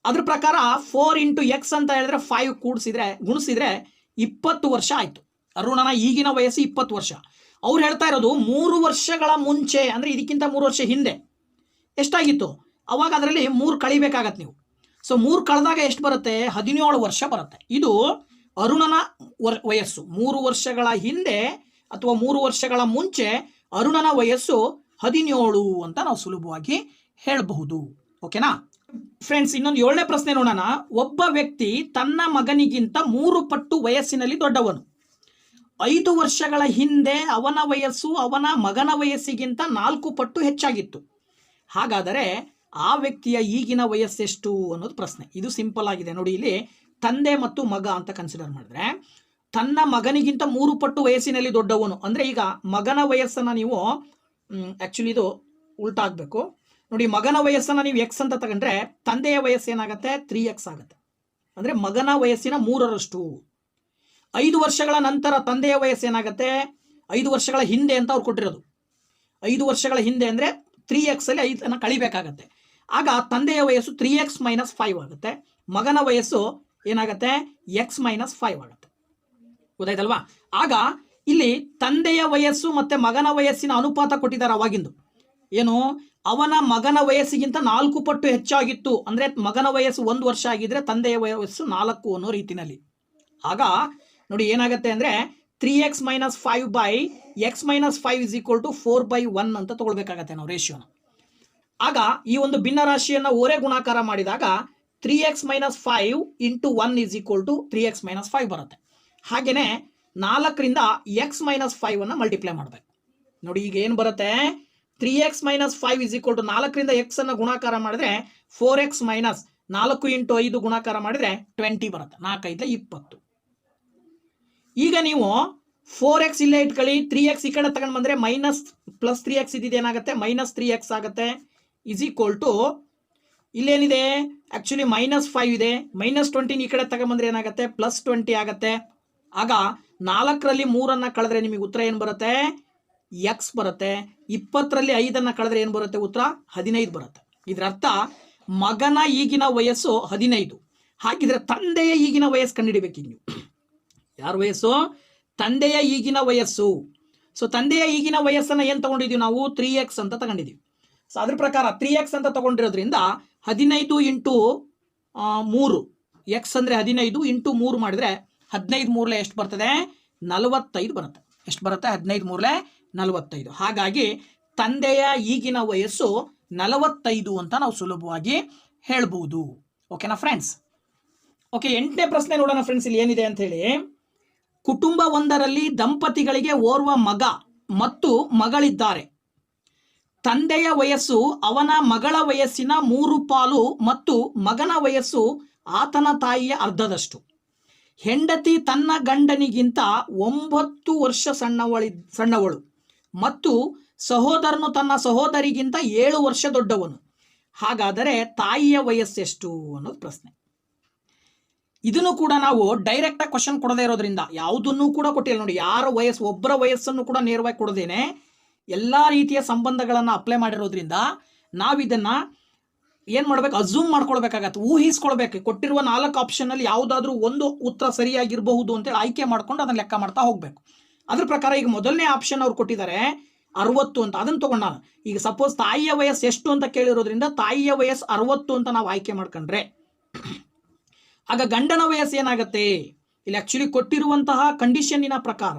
ಅದ್ರ ಪ್ರಕಾರ 4 ಇಂಟು x ಅಂತ ಹೇಳಿದ್ರೆ 5 ಗುಣಿಸಿದ್ರೆ 20 ವರ್ಷ ಆಯ್ತು. ಅರುಣನ ಈಗಿನ ವಯಸ್ಸು 20 ವರ್ಷ. ಅವ್ರು ಹೇಳ್ತಾ ಇರೋದು 3 ವರ್ಷಗಳ ಮುಂಚೆ ಅಂದ್ರೆ ಇದಕ್ಕಿಂತ 3 ವರ್ಷ ಹಿಂದೆ ಎಷ್ಟಾಗಿತ್ತು? ಅವಾಗ ಅದರಲ್ಲಿ 3 ಕಳಿಬೇಕಾಗತ್ತೆ ನೀವು. ಸೊ 3 ಕಳೆದಾಗ ಎಷ್ಟು ಬರುತ್ತೆ? 17 ವರ್ಷ ಬರುತ್ತೆ. ಇದು ಅರುಣನ ವಯಸ್ಸು. 3 ವರ್ಷಗಳ ಹಿಂದೆ ಅಥವಾ 3 ವರ್ಷಗಳ ಮುಂಚೆ ಅರುಣನ ವಯಸ್ಸು 17 ಅಂತ ನಾವು ಸುಲಭವಾಗಿ ಹೇಳಬಹುದು. ಓಕೆನಾ ಫ್ರೆಂಡ್ಸ್, ಇನ್ನೊಂದು 7ನೇ ಪ್ರಶ್ನೆ ನೋಡೋಣ. ಒಬ್ಬ ವ್ಯಕ್ತಿ ತನ್ನ ಮಗನಿಗಿಂತ 3 ಪಟ್ಟು ವಯಸ್ಸಿನಲ್ಲಿ ದೊಡ್ಡವನು. 5 ವರ್ಷಗಳ ಹಿಂದೆ ಅವನ ವಯಸ್ಸು ಅವನ ಮಗನ ವಯಸ್ಸಿಗಿಂತ 4 ಪಟ್ಟು ಹೆಚ್ಚಾಗಿತ್ತು. ಹಾಗಾದರೆ ಆ ವ್ಯಕ್ತಿಯ ಈಗಿನ ವಯಸ್ಸೆಷ್ಟು ಅನ್ನೋದು ಪ್ರಶ್ನೆ. ಇದು ಸಿಂಪಲ್ ಆಗಿದೆ ನೋಡಿ. ಇಲ್ಲಿ ತಂದೆ ಮತ್ತು ಮಗ ಅಂತ ಕನ್ಸಿಡರ್ ಮಾಡಿದ್ರೆ ತನ್ನ ಮಗನಿಗಿಂತ 3 ಪಟ್ಟು ವಯಸ್ಸಿನಲ್ಲಿ ದೊಡ್ಡವನು ಅಂದ್ರೆ ಈಗ ಮಗನ ವಯಸ್ಸನ್ನ ನೀವು ಆಕ್ಚುಲಿ ಇದು ಉಲ್ಟಾ ಆಗಬೇಕು ನೋಡಿ. ಮಗನ ವಯಸ್ಸನ್ನ ನೀವು x ಅಂತ ತಗೊಂಡ್ರೆ ತಂದೆಯ ವಯಸ್ಸು ಏನಾಗುತ್ತೆ? 3x ಆಗುತ್ತೆ. ಅಂದ್ರೆ ಮಗನ ವಯಸ್ಸಿನ 3ರಷ್ಟು. 5 ವರ್ಷಗಳ ನಂತರ ತಂದೆಯ ವಯಸ್ಸು ಏನಾಗುತ್ತೆ? 5 ವರ್ಷಗಳ ಹಿಂದೆ ಅಂತ ಅವ್ರು ಕೊಟ್ಟಿರೋದು. 5 ವರ್ಷಗಳ ಹಿಂದೆ ಅಂದರೆ 3x ಅಲ್ಲಿ 5 ಕಳಿಬೇಕಾಗತ್ತೆ. ಆಗ ತಂದೆಯ ವಯಸ್ಸು 3x - 5 ಆಗುತ್ತೆ. ಮಗನ ವಯಸ್ಸು ಏನಾಗುತ್ತೆ x - 5 ಆಗುತ್ತೆ. ಗೊತ್ತಾಯ್ತಲ್ವಾ? ಆಗ ಇಲ್ಲಿ ತಂದೆಯ ವಯಸ್ಸು ಮತ್ತೆ ಮಗನ ವಯಸ್ಸಿನ ಅನುಪಾತ ಕೊಟ್ಟಿದ್ದಾರೆ ಅವಾಗಿಂದು. ಏನು, ಅವನ ಮಗನ ವಯಸ್ಸಿಗಿಂತ 4 ಪಟ್ಟು ಹೆಚ್ಚಾಗಿತ್ತು ಅಂದರೆ ಮಗನ ವಯಸ್ಸು 1 ವರ್ಷ ಆಗಿದ್ರೆ ತಂದೆಯ ವಯಸ್ಸು 4 ಅನ್ನೋ ರೀತಿನಲ್ಲಿ. ಆಗ ನೋಡಿ ಏನಾಗುತ್ತೆ ಅಂದರೆ 3x - 5 / x - 5 = 4/1 ಅಂತ ತಗೊಳ್ಬೇಕಾಗತ್ತೆ ನಾವು ರೇಷಿಯೋನ. ಆಗ ಈ ಒಂದು ಭಿನ್ನ ರಾಶಿಯನ್ನು ಓರೆ ಗುಣಾಕಾರ ಮಾಡಿದಾಗ 3x - 5 × 1 = 3x - 5 ಬರುತ್ತೆ. ಹಾಗೆಯೇ 4ರಿಂದ x - 5 ಅನ್ನು ಮಲ್ಟಿಪ್ಲೈ ಮಾಡಬೇಕು. ನೋಡಿ ಈಗ ಏನು ಬರುತ್ತೆ, 3x - 5 = 4ರಿಂದ x ಅನ್ನು ಗುಣಾಕಾರ ಮಾಡಿದ್ರೆ 4x - 4 × 5 ಗುಣಾಕಾರ ಮಾಡಿದ್ರೆ 20 ಬರುತ್ತೆ. 4 × 5 = 20. ಈಗ ನೀವು 4x ಇಲ್ಲೇ ಇಟ್ಕೊಳ್ಳಿ, 3x ಈ ಕಡೆ ತಗೊಂಡು ಬಂದರೆ +3x ಇದ್ದಿದ್ದು ಏನಾಗುತ್ತೆ -3x ಆಗುತ್ತೆ. = ಇಲ್ಲೇನಿದೆ ಆ್ಯಕ್ಚುಲಿ -5 ಇದೆ, -20 ಈ ಕಡೆ ತಗೊಂಡ್ಬಂದ್ರೆ ಏನಾಗುತ್ತೆ +20 ಆಗುತ್ತೆ. ಆಗ 4ರಲ್ಲಿ 3 ಕಳೆದ್ರೆ ನಿಮಗೆ ಉತ್ತರ ಏನು ಬರುತ್ತೆ, x ಬರುತ್ತೆ. 20ರಲ್ಲಿ 5 ಕಳೆದ್ರೆ ಏನು ಬರುತ್ತೆ, ಉತ್ತರ 15 ಬರುತ್ತೆ. ಇದರ ಅರ್ಥ ಮಗನ ಈಗಿನ ವಯಸ್ಸು 15. ಹಾಗಿದ್ರೆ ತಂದೆಯ ಈಗಿನ ವಯಸ್ಸು ಕಂಡುಹಿಡಿಬೇಕೀಗ ನೀವು. ಯಾರ ವಯಸ್ಸು, ತಂದೆಯ ಈಗಿನ ವಯಸ್ಸು. ಸೊ ತಂದೆಯ ಈಗಿನ ವಯಸ್ಸನ್ನು ಏನು ತಗೊಂಡಿದ್ದೀವಿ ನಾವು, 3x ಅಂತ ತಗೊಂಡಿದ್ದೀವಿ. ಸೊ ಅದ್ರ ಪ್ರಕಾರ 3x ಅಂತ ತಗೊಂಡಿರೋದ್ರಿಂದ 15 × 3 x ಅಂದರೆ 15 × 3 ಮಾಡಿದ್ರೆ 15 3 ಎಷ್ಟು ಬರ್ತದೆ, 45 ಬರುತ್ತೆ. ಎಷ್ಟು ಬರುತ್ತೆ, 15 3 45. ಹಾಗಾಗಿ ತಂದೆಯ ಈಗಿನ ವಯಸ್ಸು 45 ಅಂತ ನಾವು ಸುಲಭವಾಗಿ ಹೇಳ್ಬೋದು. ಓಕೆನಾ ಫ್ರೆಂಡ್ಸ್? ಓಕೆ, 8ನೇ ಪ್ರಶ್ನೆ ನೋಡೋಣ ಫ್ರೆಂಡ್ಸ್. ಇಲ್ಲಿ ಏನಿದೆ ಅಂತ ಹೇಳಿ, ಕುಟುಂಬ ಒಂದರಲ್ಲಿ ದಂಪತಿಗಳಿಗೆ ಓರ್ವ ಮಗ ಮತ್ತು ಮಗಳಿದ್ದಾರೆ. ತಂದೆಯ ವಯಸ್ಸು ಅವನ ಮಗಳ ವಯಸ್ಸಿನ 3 ಪಾಲು ಮತ್ತು ಮಗನ ವಯಸ್ಸು ಆತನ ತಾಯಿಯ ಅರ್ಧದಷ್ಟು. ಹೆಂಡತಿ ತನ್ನ ಗಂಡನಿಗಿಂತ 9 ವರ್ಷ ಸಣ್ಣವಳು ಮತ್ತು ಸಹೋದರನು ತನ್ನ ಸಹೋದರಿಗಿಂತ 7 ವರ್ಷ ದೊಡ್ಡವನು. ಹಾಗಾದರೆ ತಾಯಿಯ ವಯಸ್ಸೆಷ್ಟು ಅನ್ನೋದು ಪ್ರಶ್ನೆ. ಇದನ್ನು ಕೂಡ ನಾವು ಡೈರೆಕ್ಟ್ ಆಗಿ ಕ್ವಶನ್ ಕೊಡದೇ ಇರೋದ್ರಿಂದ ಯಾವುದನ್ನು ಕೂಡ ಕೊಟ್ಟಿಲ್ಲ ನೋಡಿ. ಯಾರ ವಯಸ್ಸು, ಒಬ್ಬರ ವಯಸ್ಸನ್ನು ಕೂಡ ನೇರವಾಗಿ ಕೊಡದೇನೆ ಎಲ್ಲ ರೀತಿಯ ಸಂಬಂಧಗಳನ್ನು ಅಪ್ಲೈ ಮಾಡಿರೋದ್ರಿಂದ ನಾವಿದನ್ನು ಏನು ಮಾಡಬೇಕು, ಅಸ್ಯೂಮ್ ಮಾಡ್ಕೊಳ್ಬೇಕಾಗತ್ತೆ, ಊಹಿಸ್ಕೊಳ್ಬೇಕು. ಕೊಟ್ಟಿರುವ 4 ಆಪ್ಷನಲ್ಲಿ ಯಾವುದಾದ್ರೂ ಒಂದು ಉತ್ತರ ಸರಿಯಾಗಿರಬಹುದು ಅಂತೇಳಿ ಆಯ್ಕೆ ಮಾಡ್ಕೊಂಡು ಅದನ್ನು ಲೆಕ್ಕ ಮಾಡ್ತಾ ಹೋಗಬೇಕು. ಅದ್ರ ಪ್ರಕಾರ ಈಗ ಮೊದಲನೇ ಆಪ್ಷನ್ ಅವ್ರು ಕೊಟ್ಟಿದ್ದಾರೆ 60 ಅಂತ, ಅದನ್ನು ತಗೊಂಡು ನಾನು ಈಗ ಸಪೋಸ್ ತಾಯಿಯ ವಯಸ್ಸು ಎಷ್ಟು ಅಂತ ಕೇಳಿರೋದ್ರಿಂದ ತಾಯಿಯ ವಯಸ್ಸು 60 ಅಂತ ನಾವು ಆಯ್ಕೆ ಮಾಡ್ಕೊಂಡ್ರೆ, ಆಗ ಗಂಡನ ವಯಸ್ಸು ಏನಾಗುತ್ತೆ, ಇಲ್ಲಿ ಆ್ಯಕ್ಚುಲಿ ಕೊಟ್ಟಿರುವಂತಹ ಕಂಡೀಷನ್ನಿನ ಪ್ರಕಾರ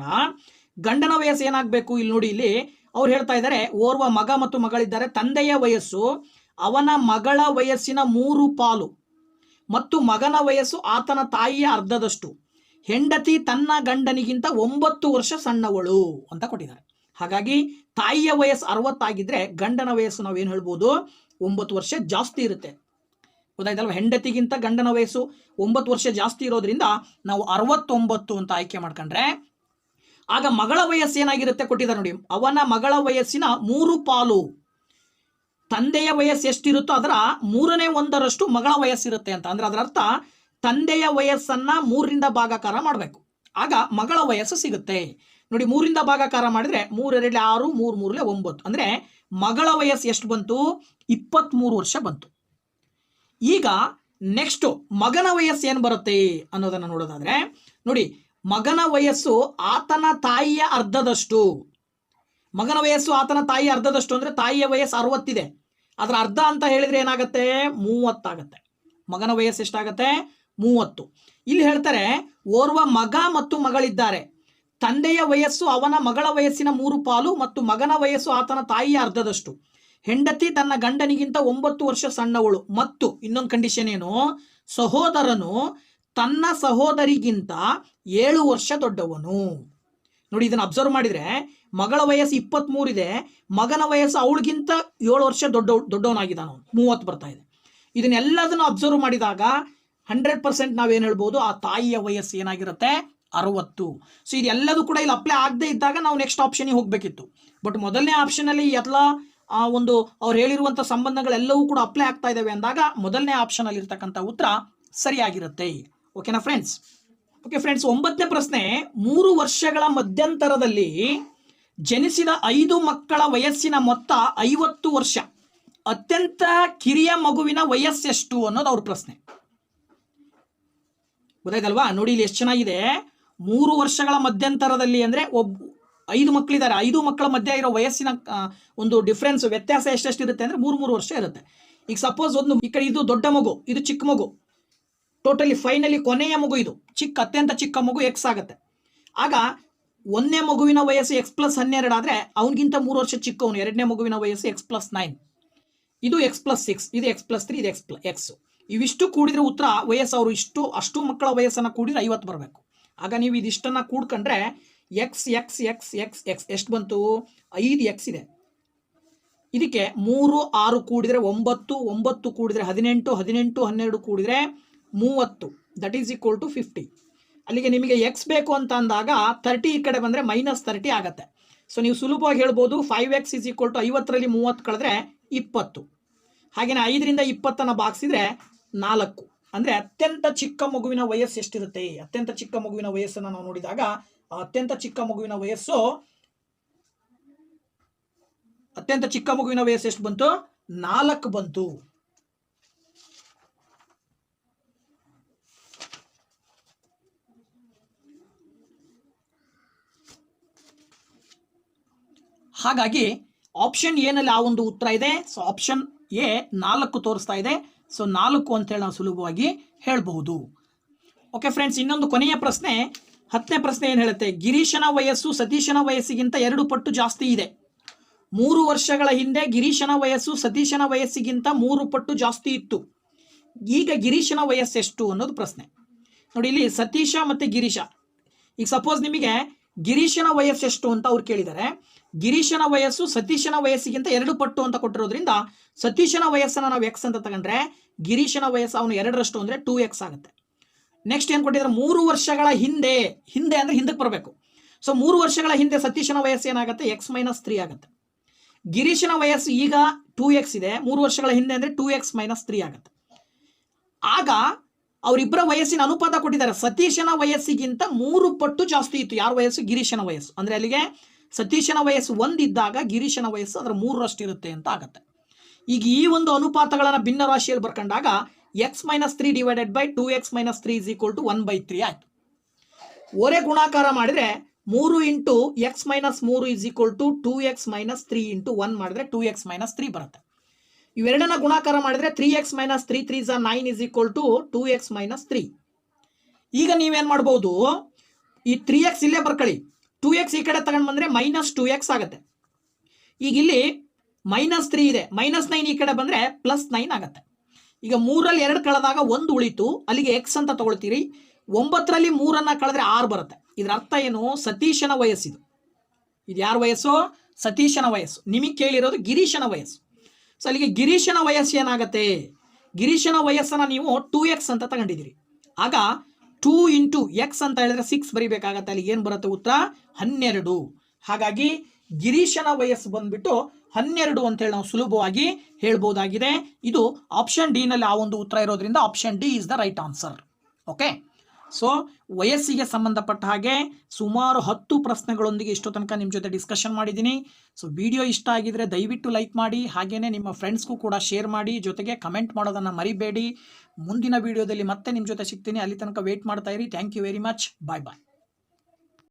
ಗಂಡನ ವಯಸ್ಸು ಏನಾಗಬೇಕು, ಇಲ್ಲಿ ನೋಡಿ ಇಲ್ಲಿ ಅವ್ರು ಹೇಳ್ತಾ ಇದ್ದಾರೆ ಓರ್ವ ಮಗ ಮತ್ತು ಮಗಳಿದ್ದಾರೆ. ತಂದೆಯ ವಯಸ್ಸು ಅವನ ಮಗಳ ವಯಸ್ಸಿನ 3 ಪಾಲು ಮತ್ತು ಮಗನ ವಯಸ್ಸು ಆತನ ತಾಯಿಯ ಅರ್ಧದಷ್ಟು. ಹೆಂಡತಿ ತನ್ನ ಗಂಡನಿಗಿಂತ 9 ವರ್ಷ ಸಣ್ಣವಳು ಅಂತ ಕೊಟ್ಟಿದ್ದಾರೆ. ಹಾಗಾಗಿ ತಾಯಿಯ ವಯಸ್ಸು 60 ಆಗಿದ್ರೆ ಗಂಡನ ವಯಸ್ಸು ನಾವೇನು ಹೇಳ್ಬೋದು, 9 ವರ್ಷ ಜಾಸ್ತಿ ಇರುತ್ತೆ. ಗೊತ್ತಾಯ್ತಲ್ವ? ಹೆಂಡತಿಗಿಂತ ಗಂಡನ ವಯಸ್ಸು 9 ವರ್ಷ ಜಾಸ್ತಿ ಇರೋದ್ರಿಂದ ನಾವು 69 ಅಂತ ಆಯ್ಕೆ ಮಾಡ್ಕೊಂಡ್ರೆ, ಆಗ ಮಗಳ ವಯಸ್ಸು ಏನಾಗಿರುತ್ತೆ ಕೊಟ್ಟಿದ್ದಾರೆ ನೋಡಿ. ಅವನ ಮಗಳ ವಯಸ್ಸಿನ 3 ಪಾಲು, ತಂದೆಯ ವಯಸ್ಸು ಎಷ್ಟಿರುತ್ತೋ ಅದರ 1/3 ಮಗಳ ವಯಸ್ಸಿರುತ್ತೆ ಅಂತ. ಅಂದ್ರೆ ಅದರ ಅರ್ಥ ತಂದೆಯ ವಯಸ್ಸನ್ನ 3ರಿಂದ ಭಾಗಾಕಾರ ಮಾಡಬೇಕು, ಆಗ ಮಗಳ ವಯಸ್ಸು ಸಿಗುತ್ತೆ. ನೋಡಿ 3ರಿಂದ ಭಾಗಾಕಾರ ಮಾಡಿದ್ರೆ 3 2 6 3 3 9, ಅಂದ್ರೆ ಮಗಳ ವಯಸ್ಸು ಎಷ್ಟು ಬಂತು, 23 ವರ್ಷ ಬಂತು. ಈಗ ನೆಕ್ಸ್ಟ್ ಮಗನ ವಯಸ್ಸು ಏನು ಬರುತ್ತೆ ಅನ್ನೋದನ್ನು ನೋಡೋದಾದ್ರೆ ನೋಡಿ, ಮಗನ ವಯಸ್ಸು ಆತನ ತಾಯಿಯ ಅರ್ಧದಷ್ಟು. ಮಗನ ವಯಸ್ಸು ಆತನ ತಾಯಿಯ ಅರ್ಧದಷ್ಟು ಅಂದ್ರೆ ತಾಯಿಯ ವಯಸ್ಸು 60 ಇದೆ, ಅದರ ಅರ್ಧ ಅಂತ ಹೇಳಿದ್ರೆ ಏನಾಗುತ್ತೆ, 30 ಆಗುತ್ತೆ. ಮಗನ ವಯಸ್ಸು ಎಷ್ಟಾಗುತ್ತೆ, 30. ಇಲ್ಲಿ ಹೇಳ್ತಾರೆ ಓರ್ವ ಮಗ ಮತ್ತು ಮಗಳಿದ್ದಾರೆ. ತಂದೆಯ ವಯಸ್ಸು ಅವನ ಮಗಳ ವಯಸ್ಸಿನ 3 ಪಾಲು ಮತ್ತು ಮಗನ ವಯಸ್ಸು ಆತನ ತಾಯಿಯ ಅರ್ಧದಷ್ಟು. ಹೆಂಡತಿ ತನ್ನ ಗಂಡನಿಗಿಂತ 9 ವರ್ಷ ಸಣ್ಣವಳು ಮತ್ತು ಇನ್ನೊಂದು ಕಂಡೀಷನ್ ಏನು, ಸಹೋದರನು ತನ್ನ ಸಹೋದರಿಗಿಂತ 7 ವರ್ಷ ದೊಡ್ಡವನು. ನೋಡಿ ಇದನ್ನು ಅಬ್ಸರ್ವ್ ಮಾಡಿದ್ರೆ ಮಗಳ ವಯಸ್ಸು 23 ಇದೆ, ಮಗನ ವಯಸ್ಸು ಅವಳಿಗಿಂತ 7 ವರ್ಷ ದೊಡ್ಡವನಾಗಿದ್ದಾನು, 30 ಬರ್ತಾ ಇದೆ. ಇದನ್ನೆಲ್ಲದನ್ನು ಅಬ್ಸರ್ವ್ ಮಾಡಿದಾಗ 100% ನಾವೇನು ಹೇಳ್ಬೋದು, ಆ ತಾಯಿಯ ವಯಸ್ಸು ಏನಾಗಿರುತ್ತೆ, 60. ಸೊ ಇದೆಲ್ಲದೂ ಕೂಡ ಇಲ್ಲಿ ಅಪ್ಲೈ ಆಗದೆ ಇದ್ದಾಗ ನಾವು ನೆಕ್ಸ್ಟ್ ಆಪ್ಷನ್ಗೆ ಹೋಗಬೇಕಿತ್ತು. ಬಟ್ ಮೊದಲನೇ ಆಪ್ಷನಲ್ಲಿ ಎಲ್ಲ ಒಂದು ಅವ್ರು ಹೇಳಿರುವಂಥ ಸಂಬಂಧಗಳೆಲ್ಲವೂ ಕೂಡ ಅಪ್ಲೈ ಆಗ್ತಾ ಇದ್ದಾವೆ ಅಂದಾಗ ಮೊದಲನೇ ಆಪ್ಷನಲ್ಲಿ ಇರ್ತಕ್ಕಂಥ ಉತ್ತರ ಸರಿಯಾಗಿರುತ್ತೆ. ಓಕೆನಾ ಫ್ರೆಂಡ್ಸ್? ಓಕೆ ಫ್ರೆಂಡ್ಸ್, 9ನೇ ಪ್ರಶ್ನೆ, 3 ವರ್ಷಗಳ ಮಧ್ಯಂತರದಲ್ಲಿ ಜನಿಸಿದ 5 ಮಕ್ಕಳ ವಯಸ್ಸಿನ ಮೊತ್ತ 50 ವರ್ಷ. ಅತ್ಯಂತ ಕಿರಿಯ ಮಗುವಿನ ವಯಸ್ಸೆಷ್ಟು ಅನ್ನೋದು ಅವ್ರ ಪ್ರಶ್ನೆ. ಗೊತ್ತಾಯ್ತಲ್ವಾ? ನೋಡಿ ಇಲ್ಲಿ ಎಷ್ಟು ಚೆನ್ನಾಗಿದೆ. 3 ವರ್ಷಗಳ ಮಧ್ಯಂತರದಲ್ಲಿ ಅಂದರೆ 5 ಮಕ್ಕಳಿದ್ದಾರೆ, 5 ಮಕ್ಕಳ ಮಧ್ಯೆ ಇರೋ ವಯಸ್ಸಿನ ಒಂದು ಡಿಫ್ರೆನ್ಸ್, ವ್ಯತ್ಯಾಸ ಎಷ್ಟೆಷ್ಟು ಇರುತ್ತೆ ಅಂದರೆ 3 ವರ್ಷ ಇರುತ್ತೆ. ಈಗ ಸಪೋಸ್ ಒಂದು ಈ ಕಡೆ ಇದು ದೊಡ್ಡ ಮಗು, ಇದು ಚಿಕ್ಕ ಮಗು, ಟೋಟಲಿ ಫೈನಲಿ ಕೊನೆಯ ಮಗು ಇದು ಅತ್ಯಂತ ಚಿಕ್ಕ ಮಗು X ಆಗುತ್ತೆ. ಆಗ 1ನೇ ಮಗುವಿನ ವಯಸ್ಸು X+12 ಆದರೆ ಅವನಿಗಿಂತ 3 ವರ್ಷ ಚಿಕ್ಕವನು 2ನೇ ಮಗುವಿನ ವಯಸ್ಸು X+9, ಇದು X+6, ಇದು X+3, ಇದು X. ಇವಿಷ್ಟು ಕೂಡಿದ್ರೆ ಉತ್ತರ ವಯಸ್ಸು ಅವರು ಅಷ್ಟು ಮಕ್ಕಳ ವಯಸ್ಸನ್ನು ಕೂಡಿದ್ರೆ 50 ಬರಬೇಕು. ಆಗ ನೀವು ಇದಿಷ್ಟನ್ನು ಕೂಡ್ಕೊಂಡ್ರೆ X ಎಷ್ಟು ಬಂತು? 5X ಇದೆ. ಇದಕ್ಕೆ 3 6 ಕೂಡಿದ್ರೆ 9, 9 ಕೂಡಿದ್ರೆ 18, 18 12 ಕೂಡಿದ್ರೆ 30, ದಟ್ ಈಸ್ ಈಕ್ವಲ್ ಟು 50. ಅಲ್ಲಿಗೆ ನಿಮಗೆ X ಬೇಕು ಅಂತ ಅಂದಾಗ 30 ಈ ಕಡೆ ಬಂದರೆ -30 ಆಗುತ್ತೆ. ಸೊ ನೀವು ಸುಲಭವಾಗಿ ಹೇಳ್ಬೋದು 5X = 50ರಲ್ಲಿ 30 ಕಳೆದ್ರೆ 20. ಹಾಗೆಯೇ 5ರಿಂದ 20 ಭಾಗಿಸಿದ್ರೆ 4. ಅಂದರೆ ಅತ್ಯಂತ ಚಿಕ್ಕ ಮಗುವಿನ ವಯಸ್ಸು ಎಷ್ಟಿರುತ್ತೆ? ಅತ್ಯಂತ ಚಿಕ್ಕ ಮಗುವಿನ ವಯಸ್ಸನ್ನು ನಾವು ನೋಡಿದಾಗ ಅತ್ಯಂತ ಚಿಕ್ಕ ಮಗುವಿನ ವಯಸ್ಸು ಎಷ್ಟು ಬಂತು? 4 ಬಂತು. ಹಾಗಾಗಿ ಆಪ್ಷನ್ ಎನಲ್ಲಿ ಆ ಒಂದು ಉತ್ತರ ಇದೆ. ಸೊ ಆಪ್ಷನ್ ಎ 4 ತೋರಿಸ್ತಾ ಇದೆ. ಸೊ 4 ಅಂತೇಳಿ ನಾವು ಸುಲಭವಾಗಿ ಹೇಳಬಹುದು. ಓಕೆ ಫ್ರೆಂಡ್ಸ್, ಇನ್ನೊಂದು ಕೊನೆಯ ಪ್ರಶ್ನೆ, 10ನೇ ಪ್ರಶ್ನೆ ಏನು ಹೇಳುತ್ತೆ? ಗಿರೀಶನ ವಯಸ್ಸು ಸತೀಶನ ವಯಸ್ಸಿಗಿಂತ 2 ಪಟ್ಟು ಜಾಸ್ತಿ ಇದೆ. 3 ವರ್ಷಗಳ ಹಿಂದೆ ಗಿರೀಶನ ವಯಸ್ಸು ಸತೀಶನ ವಯಸ್ಸಿಗಿಂತ 3 ಪಟ್ಟು ಜಾಸ್ತಿ ಇತ್ತು. ಈಗ ಗಿರೀಶನ ವಯಸ್ಸೆಷ್ಟು ಅನ್ನೋದು ಪ್ರಶ್ನೆ. ನೋಡಿ ಇಲ್ಲಿ ಸತೀಶ ಮತ್ತು ಗಿರೀಶ. ಈಗ ಸಪೋಸ್ ನಿಮಗೆ ಗಿರೀಶನ ವಯಸ್ಸೆಷ್ಟು ಅಂತ ಅವ್ರು ಕೇಳಿದ್ದಾರೆ. ಗಿರೀಶನ ವಯಸ್ಸು ಸತೀಶನ ವಯಸ್ಸಿಗಿಂತ 2 ಪಟ್ಟು ಅಂತ ಕೊಟ್ಟಿರೋದ್ರಿಂದ ಸತೀಶನ ವಯಸ್ಸನ್ನು ನಾವು X ಅಂತ ತಗೊಂಡ್ರೆ ಗಿರೀಶನ ವಯಸ್ಸು ಅವನು 2ರಷ್ಟು ಅಂದರೆ 2X ಆಗುತ್ತೆ. ನೆಕ್ಸ್ಟ್ ಏನು ಕೊಟ್ಟಿದ್ದಾರೆ? 3 ವರ್ಷಗಳ ಹಿಂದೆ ಅಂದರೆ ಹಿಂದಕ್ಕೆ ಬರಬೇಕು. ಸೊ 3 ವರ್ಷಗಳ ಹಿಂದೆ ಸತೀಶನ ವಯಸ್ಸು ಏನಾಗುತ್ತೆ? X-3 ಆಗುತ್ತೆ. ಗಿರೀಶನ ವಯಸ್ಸು ಈಗ 2X ಇದೆ, 3 ವರ್ಷಗಳ ಹಿಂದೆ ಅಂದರೆ 2X-3 ಆಗುತ್ತೆ. ಆಗ ಅವರಿಬ್ಬರ ವಯಸ್ಸಿನ ಅನುಪಾತ ಕೊಟ್ಟಿದ್ದಾರೆ. ಸತೀಶನ ವಯಸ್ಸಿಗಿಂತ 3 ಪಟ್ಟು ಜಾಸ್ತಿ ಇತ್ತು. ಯಾರ ವಯಸ್ಸು? ಗಿರೀಶನ ವಯಸ್ಸು. ಅಂದರೆ ಅಲ್ಲಿಗೆ ಸತೀಶನ ವಯಸ್ಸು 1 ಇದ್ದಾಗ ಗಿರೀಶನ ವಯಸ್ಸು ಅದರ 3ರಷ್ಟು ಇರುತ್ತೆ ಅಂತ ಆಗುತ್ತೆ. ಈಗ ಈ ಒಂದು ಅನುಪಾತಗಳನ್ನು ಭಿನ್ನ ರಾಶಿಯಲ್ಲಿ ಬರ್ಕೊಂಡಾಗ X-3 / 2X-3 = 1/3 ಆಯಿತು. ಓರೆ ಗುಣಾಕಾರ ಮಾಡಿದರೆ 3 × X-3 = 2X-3 × 1 ಮಾಡಿದ್ರೆ 2X-3 ಬರುತ್ತೆ. ಇವೆರಡನ್ನ ಗುಣಾಕಾರ ಮಾಡಿದರೆ 3X-3 3 × 9 = 2X-3. ಈಗ ನೀವೇನು ಮಾಡ್ಬೋದು? ಈ 3X ಇಲ್ಲೇ ಬರ್ಕೊಳ್ಳಿ, 2X ಈ ಕಡೆ ತಗೊಂಡು ಬಂದರೆ -2X ಆಗುತ್ತೆ. ಈಗ ಇಲ್ಲಿ -3 ಇದೆ, -9 ಈ ಕಡೆ ಬಂದರೆ +9 ಆಗುತ್ತೆ. ಈಗ 3ರಲ್ಲಿ 2 ಕಳೆದಾಗ 1 ಉಳಿತು, ಅಲ್ಲಿಗೆ X ಅಂತ ತಗೊಳ್ತೀರಿ. 9ರಲ್ಲಿ 3ಅನ್ನು ಕಳೆದ್ರೆ 6 ಬರುತ್ತೆ. ಇದರ ಅರ್ಥ ಏನು? ಸತೀಶನ ವಯಸ್ಸಿದು. ಇದು ಯಾರ ವಯಸ್ಸು? ಸತೀಶನ ವಯಸ್ಸು. ನಿಮಗೆ ಕೇಳಿರೋದು ಗಿರೀಶನ ವಯಸ್ಸು. ಸೊ ಅಲ್ಲಿಗೆ ಗಿರೀಶನ ವಯಸ್ಸು ಏನಾಗುತ್ತೆ? ಗಿರೀಶನ ವಯಸ್ಸನ್ನು ನೀವು 2X ಅಂತ ತಗೊಂಡಿದ್ದೀರಿ. ಆಗ 2 × X ಅಂತ ಹೇಳಿದ್ರೆ 6 ಬರೀಬೇಕಾಗತ್ತೆ. ಅಲ್ಲಿಗೆ ಏನು ಬರುತ್ತೆ ಉತ್ತರ? 12. ಹಾಗಾಗಿ ಗಿರೀಶನ ವಯಸ್ಸು ಬಂದ್ಬಿಟ್ಟು 12 ಅಂತೇಳಿ ನಾವು ಸುಲಭವಾಗಿ ಹೇಳ್ಬೋದಾಗಿದೆ. ಇದು ಆಪ್ಷನ್ ಡಿ ನಲ್ಲಿ ಆ ಒಂದು ಉತ್ತರ ಇರೋದ್ರಿಂದ option D is the right answer. Okay, so ವಯಸ್ಸಿಗೆ ಸಂಬಂಧಪಟ್ಟ ಹಾಗೆ ಸುಮಾರು 10 ಪ್ರಶ್ನೆಗಳೊಂದಿಗೆ ಇಷ್ಟೋ ತನಕ ನಿಮ್ಮ ಜೊತೆ ಡಿಸ್ಕಷನ್ ಮಾಡಿದ್ದೀನಿ. ಸೊ ವಿಡಿಯೋ ಇಷ್ಟ ಆಗಿದ್ರೆ ದಯವಿಟ್ಟು ಲೈಕ್ ಮಾಡಿ, ಹಾಗೆಯೇ ನಿಮ್ಮ ಫ್ರೆಂಡ್ಸ್ಗೂ ಕೂಡ ಶೇರ್ ಮಾಡಿ, ಜೊತೆಗೆ ಕಮೆಂಟ್ ಮಾಡೋದನ್ನು ಮರಿಬೇಡಿ. ಮುಂದಿನ ವಿಡಿಯೋದಲ್ಲಿ ಮತ್ತೆ ನಿಮ್ಮ ಜೊತೆ ಸಿಗ್ತೀನಿ. ಅಲ್ಲಿ ತನಕ ವೇಟ್ ಮಾಡ್ತಾ ಇರಿ. Thank you very much. Bye bye.